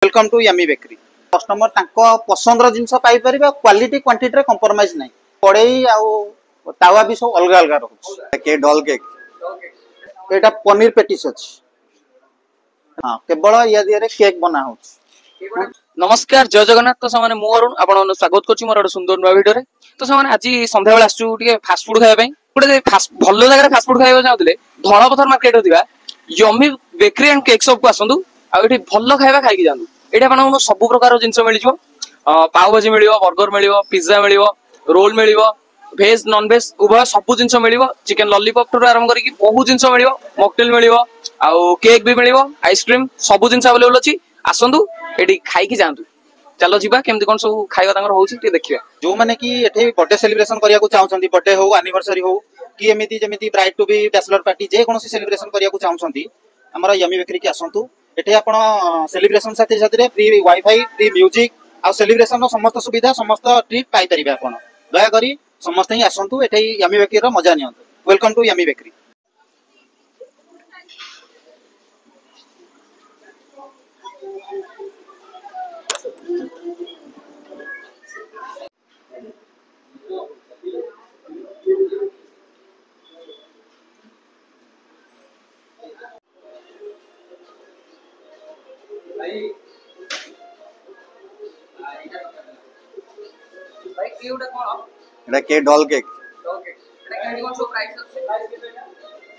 Welcome to Yummy Bakery. Customer तांको पसंद रो जिंस पाई परिबा, क्वालिटी क्वांटिटी रे कंप्रोमाइज नाही। कड़ई आउ तावा भी सब अलग अलग रहउछ। के डॉल केक एटा पनीर पेटिस अछि। हां केवल या दिरे केक बना होछ। नमस्कार जय जगन्नाथ। तो सामाने मु अरुण आपण स्वागत करछि मोर सुंदर नुआ भिडियो रे। तो सामाने आज संध्या बेला आसु टिके फास्ट फूड खाଇବା ପାଇଁ गोटे फास्ट भलो जगह फास्ट फूड खाଇବା चाहूले धला पथर मार्केट होतिबा Yummy Bakery and cake shop को आसंदु आ एठी भलो खाଇବା खाइ कि जांदु। एठी आपण सब प्रकार जिंस मिल जिवो, पाव भाजी मिलिवो, बर्गर मिलिवो, पिज्जा मिलिवो, रोल मिलिवो, वेज नॉन वेज उभय सब जिंस मिलिवो। चिकन लॉलीपॉप टू आरंभ करी बहुत जिंस मिलिवो, मॉकटेल मिलिवो, आ केक भी मिलिवो, आइसक्रीम सब जिंस अवेलेबल अछि। आसंदु एठी खाइ कि जांदु। चलो जीवा केमती कोन सब खाଇବା तांगर होउछि टे देखिबा। जो माने कि एठे बर्थडे सेलिब्रेशन करिया को चाहउछंती, बर्थडे हो एनिवर्सरी हो कि एमिति जेमिति bride to be bachelor party जे कोनोसी सेलिब्रेशन करिया को चाहउछंती हमरा यमी बेकरी के आसंतु। एठे आपण सेलिब्रेशन साथी साथी रे फ्री वाईफाई, फ्री म्यूजिक आ सेलिब्रेशन नो समस्त सुविधा समस्त ट्रीट पाई परिबे। आपण दया करी समस्त ही आसंतु एठे यमी बेकरी रो मजा नियंतु। Welcome to Yummy Bakery. भाई केउडा कोन एटा के डॉल केक ओके एटा केडी कोन सब प्राइस अछि।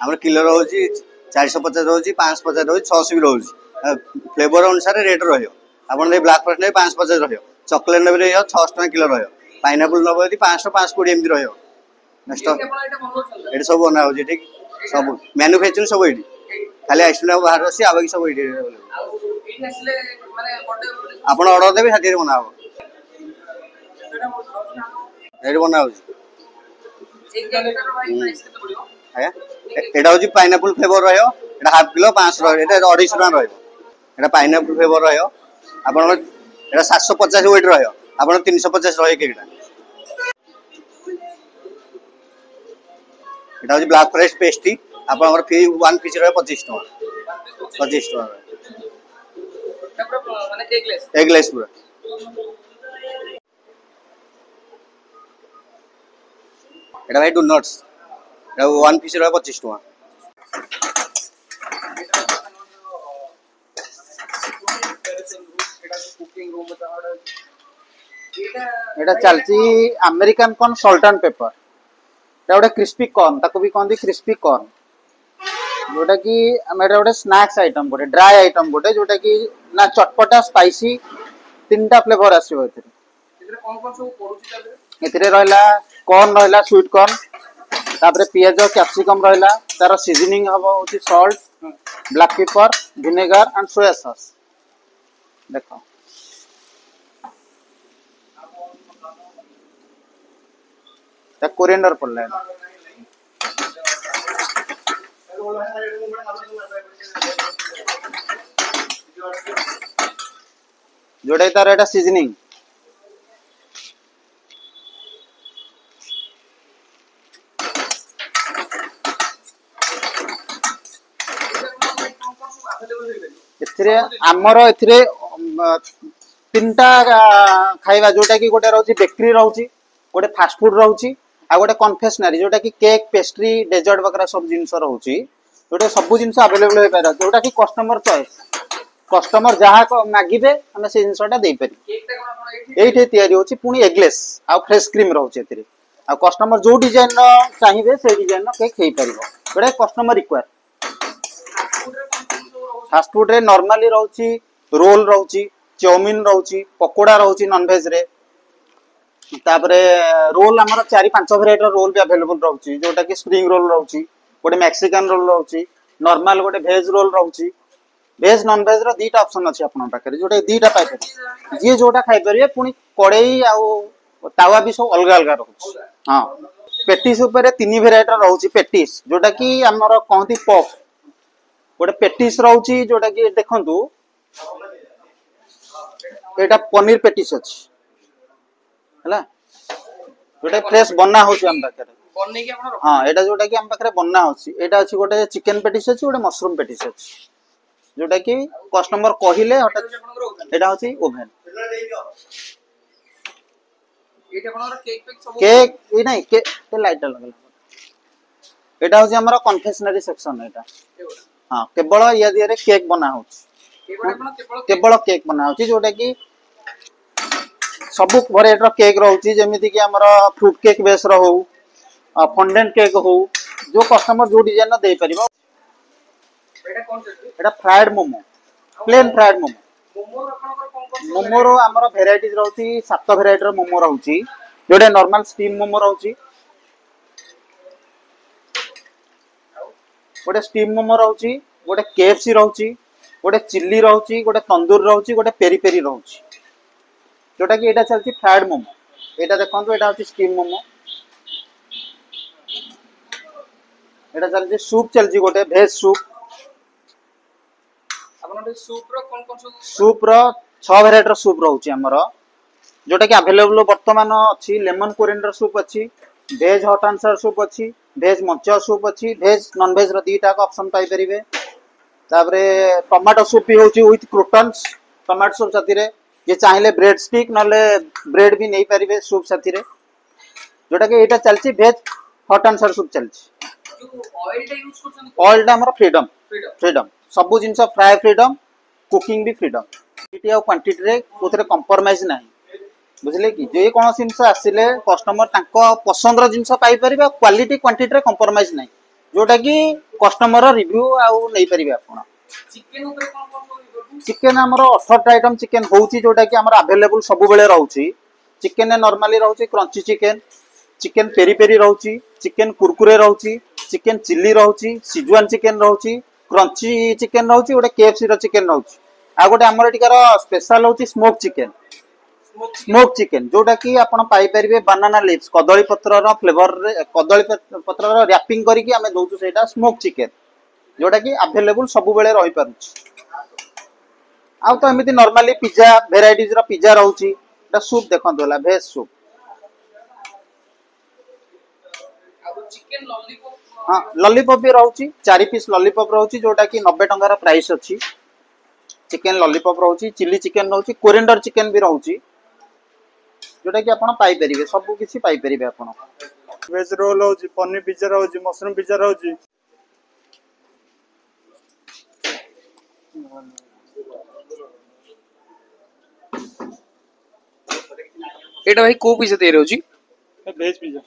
हमर किलो रहउची 450 रहउची, 550 रहउची, 600 भी रहउची। फ्लेवर अनुसार रेट रहयो। आपण दे ब्लैक फॉरेस्ट ने 550 रहयो, चॉकलेट ने भी रहयो 600 टका किलो रहयो, पाइनएप्पल नबो यदि 500 520 एमदी रहयो। नेक्स्ट एटा सब बना होची ठीक सब मैन्युफैक्चरिंग सब एडी खाली आइसक्रीम बाहर अछि आ बाकी सब एडी एठी असले माने बर्थडे आपण ऑर्डर देबे हाथी बना हो एडी बना होची। एक केकटर भाई प्राइस केते पड़ियो आया एटा होची पाइनएप्पल फ्लेवर रहयो, एटा हाफ किलो 500 रहयो, एटा 250 टका रहयो। एटा पाइनएप्पल फ्लेवर रहयो, आपण एटा 750 वेट रहयो, आपण 350 रहयो केकटा। एटा होची ब्लैक फॉरेस्ट पेस्ट्री, आपण फ्री 1 पीस रहयो 25 टका 25 टका माने एगलेस पूरा। एटा भाई डोनट्स, एटा 1 पीस रहयो 25 टका। एटा चलची American corn salt and pepper. एटा गोटे क्रिस्पी कॉर्न, ताको भी कहंदी क्रिस्पी कॉर्न, जोटा कि एटा गोटे स्नैक्स आइटम, गोटे ड्राई आइटम, गोटे जोटा कि ना चटपटा स्पाइसी तीनटा फ्लेवर आसीबो एथिरे। एथिरे कोन कोन सब पड़ुछि तादे? एथिरे रहला कॉर्न, रहला स्वीट कॉर्न, तापरे पियाज कैप्सिकम रहला, तार सीजनिंग हबो होची salt, black pepper, vinegar and soya sauce. देखो ता कोरिएंडर पड़ला है। जोड़े तार एटा सीजनिंग एथिरे हमर एथिरे तीनटा खाइबा, जोटा कि गोटे रहउची बेकरी रहउची, गोटे फास्ट फूड रहउची आ गोटे कन्फेक्शनरी, जोटा कि केक, पेस्ट्री, डेजर्ट वगैरह सब जिंस रहउची। जोटा सब जिंस अवेलेबल होय पारा, जोटा कि कस्टमर चॉइस, कस्टमर जहा मागिबे हमें से जिंसटा देई पारी। केकटा कोन आपण एठी एइठे तयारी होची, पुनी एगलेस आ फ्रेश क्रीम रहउची एथिरे। आ कस्टमर जो डिजाइन रो चाहिबे से डिजाइन रो केक हेई परिबो, जोटा कस्टमर रिक्वायर। फास्ट फूड रे नॉर्मली रहउची रोल रहउची, चाउमीन रहउची, पकोड़ा रहउची नॉन वेज रे, तापरे रोल हमर 4-5 वेराइटी रोल भी अवेलेबल रहउची, जोटा कि स्प्रिंग रोल रहउची, गोटे मैक्सिकन रोल रहउची, नॉर्मल गोटे वेज रोल रहउची। वेज नॉन वेज रो दीटा ऑप्शन अछि आपन पाखरे, जोटा दीटा पाइ पारे, जे जोटा खाइ परिबे। पुनी कड़ई आ तावा भी सब अलग अलग रहउची। हां पेटिस ऊपर 3 वेराइटी रहउची पेटिस, जोटा कि हमर कहंती पफ। गोटे पेटिस रहउची जोटा कि देखंतु एटा पनीर पेटिस अछि हला, जोटा फ्रेश बना होची हम पाखरे बन्ने के आपण हां। एटा जोटा कि हम पाखरे बना होची, एटा अछि गोटे चिकन पेटिस अछि, गोटे मशरूम पेटिस अछि। जोटा कि कस्टमर कहले हठात एटा होची ओभेन केक ये नहीं के लाइट लगल एटा होची हमर कन्फेक्शनरी सेक्शन एटा हां केवल या दिरे केक बना होची केवल केक बना होची जोटा कि सब वेराइटी केक रोची जेमिति कि हमर फ्रूट केक बेस रो हो फंडेंट केक हो जो कस्टमर जो डिजाइन दे परिबो एटा fried momo plain fried momo momo रो हमर वेराइटीज रहउची 7 वेराइटी रो मोमो रहउची जोडे नॉर्मल स्टीम मोमो रहउची गोटे स्टीम मोमो रहउची गोटे केएफसी रहउची गोटे चिल्ली रहउची गोटे तंदूर रहउची गोटे पेरी पेरी रहउची जोटा कि एटा चलती फ्राइड मोमो एटा देखंतु एटा होची स्टीम मोमो एटा चलती सूप चलती गोटे वेज सूप सूप रो 6 वेराइटी रो सूप रहउची हमर जोटा कि अवेलेबल वर्तमान अछि लेमन कोरिएंडर सूप अछि वेज हॉट आंसर सूप अछि वेज मंचा सूप अछि वेज नॉन वेज रो दीटा का ऑप्शन पाई परिबे तापरे टमाटो सूप भी होची विथ क्रोटन्स टमाटो सूप साथी रे ये चाहिले ब्रेड स्टिक नले ब्रेड भी नहीं परिबे सूप साथी रे जोटा कि एटा चलची वेज हॉट आंसर सूप चलची ऑयल टा हमर फ्रीडम फ्रीडम सब जिंस फ्राई फ्रीडम कुकिंग भी फ्रीडम क्वांटिटी और क्वांटिटी रे कोथरे कंप्रोमाइज नाही बुझले कि जे कोन जिंस आसिले कस्टमर तांको पसंद रो जिंस पाई परिबे क्वालिटी क्वांटिटी रे कंप्रोमाइज नाही जोटा कि कस्टमर रो रिव्यू आउ नहीं परिबे आपण चिकन ऊपर कोन चिकन हमरो 18 आइटम चिकन होउची जोटा कि हमर अवेलेबल सब बेले रहउची चिकन ने नॉर्मली रहउची crunchy chicken chicken peri peri रहउची चिकन कुरकुरे रहउची चिकन चिल्ली रहउची सिजवान चिकन रहउची क्रंची चिकन रहउची गोटे केएफसी रो चिकन रहउची आ गोटे हमर एटिकार स्पेशल होउची स्मोक चिकन जोटा कि आपण पाई परिबे बनाना लीव्स कदली पत्र रो फ्लेवर रे कदली पत्र रो रैपिंग करी कि हमें दोउछु सेटा स्मोक चिकन जोटा कि अवेलेबल सब बेले रही पारुची आ तो एमिति नॉर्मली पिज्जा वेराइटीज रो पिज्जा रहउची एटा सूप देखंतु होला वेज सूप चिकन लॉलीपॉप हां लॉलीपॉप भी रहउची 4 पीस लॉलीपॉप रहउची जोटा कि 90 टंका रा प्राइस अछि चिकन लॉलीपॉप रहउची चिल्ली चिकन रहउची कोरिएंडर चिकन भी रहउची जोटा कि आपण पाई परिबे सब किछि पाई परिबे आपण वेज रोल होची पनीर पिज्जा रहउची मशरूम पिज्जा रहउची एटा भाई को पिज्जा दे रहउची वेज पिज्जा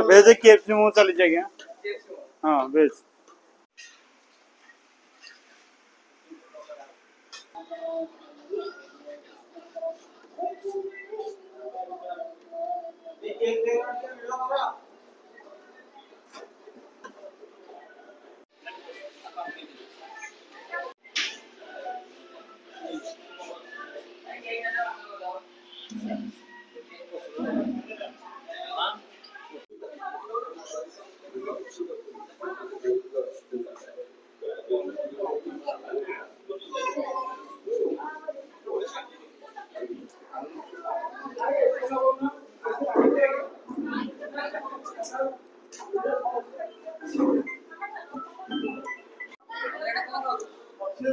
वेज केएफसी मो चली जाएगा हां वेज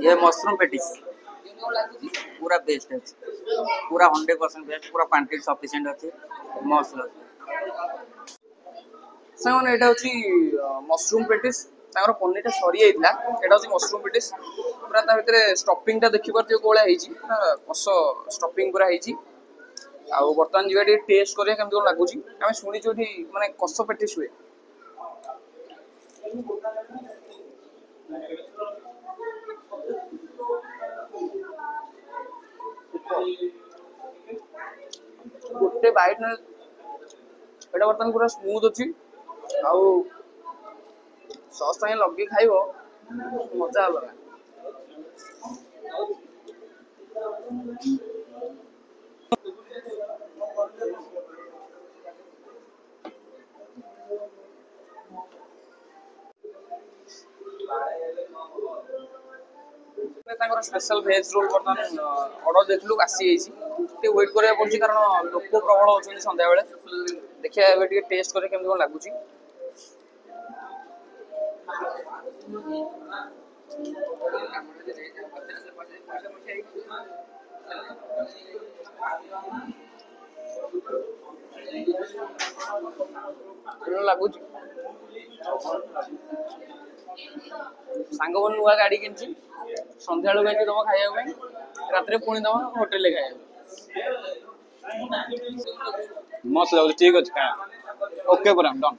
ये मशरूम पेटिस पूरा बेस्ट है पूरा 100% बेस्ट पूरा क्वांटिटी सफिशिएंट अछि मस्त अछि सामान एटा होची मशरूम पेटिस ताकर पनीर टा सरी आइतला एटा होची मशरूम पेटिस पूरा ता भितरे स्टफिंग टा देखि परतियो कोळा हेची पूरा कस स्टफिंग पूरा हेची आ वर्तमान जीवा टेस्ट करिया केमति कोन लागुची हम सुनी जोठी माने कस पेटिस हुए गोटे बाइट ने एटा वर्तमान पूरा स्मूथ अछि आउ सॉस ताई लगे खाइबो मजा अलगा ତାଙ୍କର ସ୍ପେଶାଲ ଭେଜ ରୋଲ ବର୍ତ୍ତମାନ ଅର୍ଡର ଦେଇଥିଲୁ ଆସି ଯାଇଛି ଟିକେ ୱେଟ୍ କରିବାକୁ ପଡୁଛି କାରଣ ଲୋକ ପ୍ରବଳ ଅଛନ୍ତି ସନ୍ଧ୍ୟାବେଳେ ଦେଖିବା ଏବେ ଟିକେ ଟେଷ୍ଟ କରିବା କେମିତି କଣ ଲାଗୁଛି ଭଲ ଲାଗୁଛି ସାଙ୍ଗମାନେ ନୂଆ ଗାଡି କିଣିଛି ସନ୍ଧ୍ୟାବେଳକୁ ଯାଇକି ଦବ ଖାଇବା ପାଇଁ ରାତିରେ ପୁଣି ଦବ ହୋଟେଲରେ ଖାଇବାକୁ मस्त लाଗୁଛି ଠିକ ଅଛି ଓକେ ପୁରା ଡନ୍